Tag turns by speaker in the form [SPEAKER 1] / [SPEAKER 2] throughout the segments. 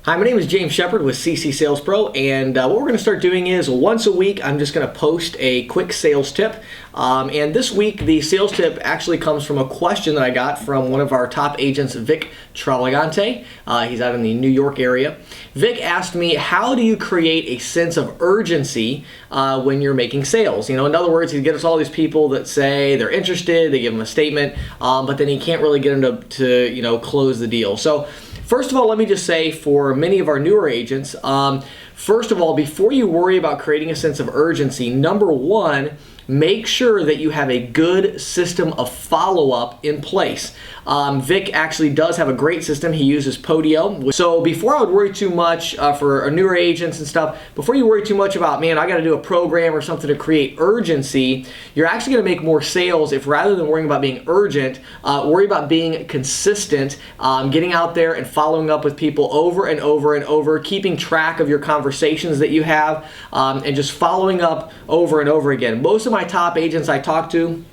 [SPEAKER 1] Hi, my name is James Shepard with CC Sales Pro, and what we're going to start doing is once a week I'm just going to post a quick sales tip. And this week the sales tip actually comes from a question that I got from one of our top agents, Vic Traligante. He's out in the New York area. Vic asked me, how do you create a sense of urgency when you're making sales? In other words, he gets all these people that say they're interested, they give him a statement, but then he can't really get them to close the deal. So first of all, let me just say for many of our newer agents, first of all, before you worry about creating a sense of urgency, number one, make sure that you have a good system of follow-up in place. Vic actually does have a great system. He uses Podio. So before I would worry too much for our newer agents and stuff, before you worry too much about, man, I got to do a program or something to create urgency, you're actually going to make more sales if rather than worrying about being urgent, worry about being consistent, getting out there and following up with people over and over and over, keeping track of your conversations that you have, and just following up over and over again. Most of my top agents I talk to,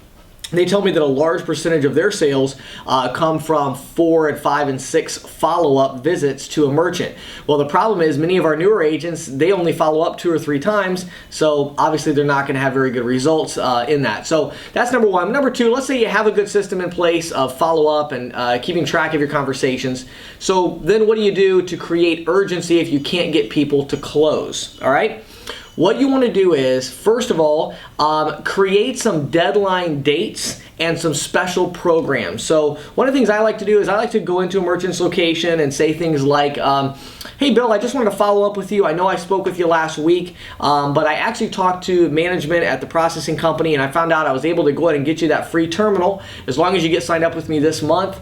[SPEAKER 1] they tell me that a large percentage of their sales come from 4 and 5 and 6 follow-up visits to a merchant. Well, the problem is many of our newer agents, they only follow up 2 or 3 times, so obviously they're not going to have very good results in that. So that's number one. Number two, let's say you have a good system in place of follow-up and keeping track of your conversations. So then what do you do to create urgency if you can't get people to close? All right? What you want to do is, first of all, create some deadline dates and some special programs. So one of the things I like to do is I like to go into a merchant's location and say things like, hey Bill, I just wanted to follow up with you. I know I spoke with you last week, but I actually talked to management at the processing company and I found out I was able to go ahead and get you that free terminal as long as you get signed up with me this month.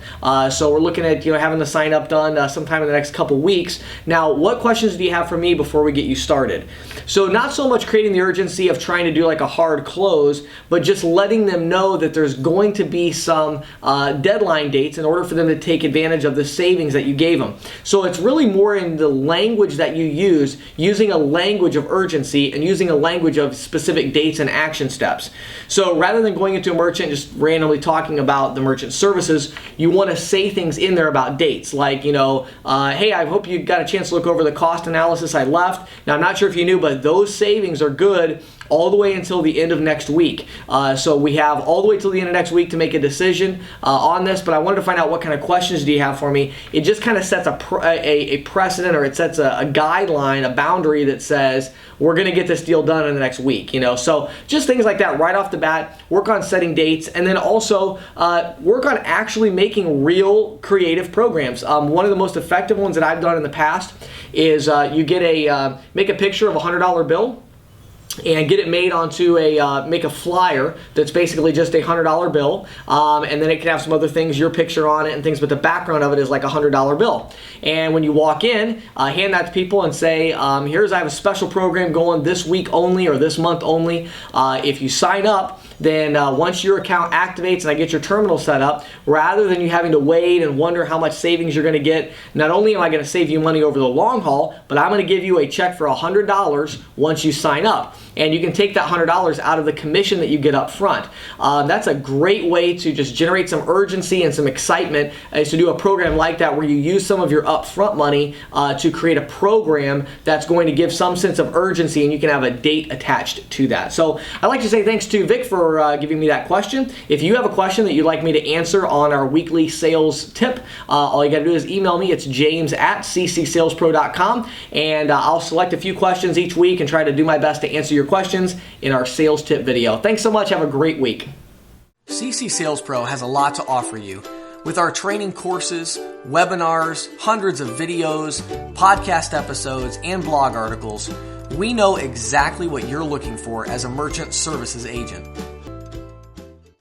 [SPEAKER 1] So we're looking at having the sign up done sometime in the next couple weeks. Now, what questions do you have for me before we get you started? So not so much creating the urgency of trying to do like a hard close, but just letting them know that there's going to be some deadline dates in order for them to take advantage of the savings that you gave them. So it's really more in the language that you use, using a language of urgency and using a language of specific dates and action steps. So rather than going into a merchant just randomly talking about the merchant services, you want to say things in there about dates, like, hey, I hope you got a chance to look over the cost analysis I left. Now, I'm not sure if you knew, but those savings are good all the way until the end of next week. So we have all the way till the end of next week to make a decision on this, but I wanted to find out what kind of questions do you have for me. It just kind of sets a precedent, or it sets a guideline, a boundary that says we're going to get this deal done in the next week. So just things like that right off the bat. Work on setting dates, and then also work on actually making real creative programs. One of the most effective ones that I've done in the past is you get make a picture of a $100 bill and get it made onto make a flyer that's basically just a $100 bill, and then it can have some other things, your picture on it and things, but the background of it is like a $100 bill. And when you walk in, hand that to people and say, I have a special program going this week only or this month only. If you sign up, then once your account activates and I get your terminal set up, rather than you having to wait and wonder how much savings you're going to get, not only am I going to save you money over the long haul, but I'm going to give you a check for $100 once you sign up. And you can take that $100 out of the commission that you get up front. That's a great way to just generate some urgency and some excitement, is to do a program like that where you use some of your upfront money to create a program that's going to give some sense of urgency, and you can have a date attached to that. So I'd like to say thanks to Vic for giving me that question. If you have a question that you'd like me to answer on our weekly sales tip, all you got to do is email me. It's james@ccsalespro.com, and I'll select a few questions each week and try to do my best to answer your questions in our sales tip video. Thanks so much. Have a great week.
[SPEAKER 2] CC Sales Pro has a lot to offer you. With our training courses, webinars, hundreds of videos, podcast episodes, and blog articles, we know exactly what you're looking for as a merchant services agent.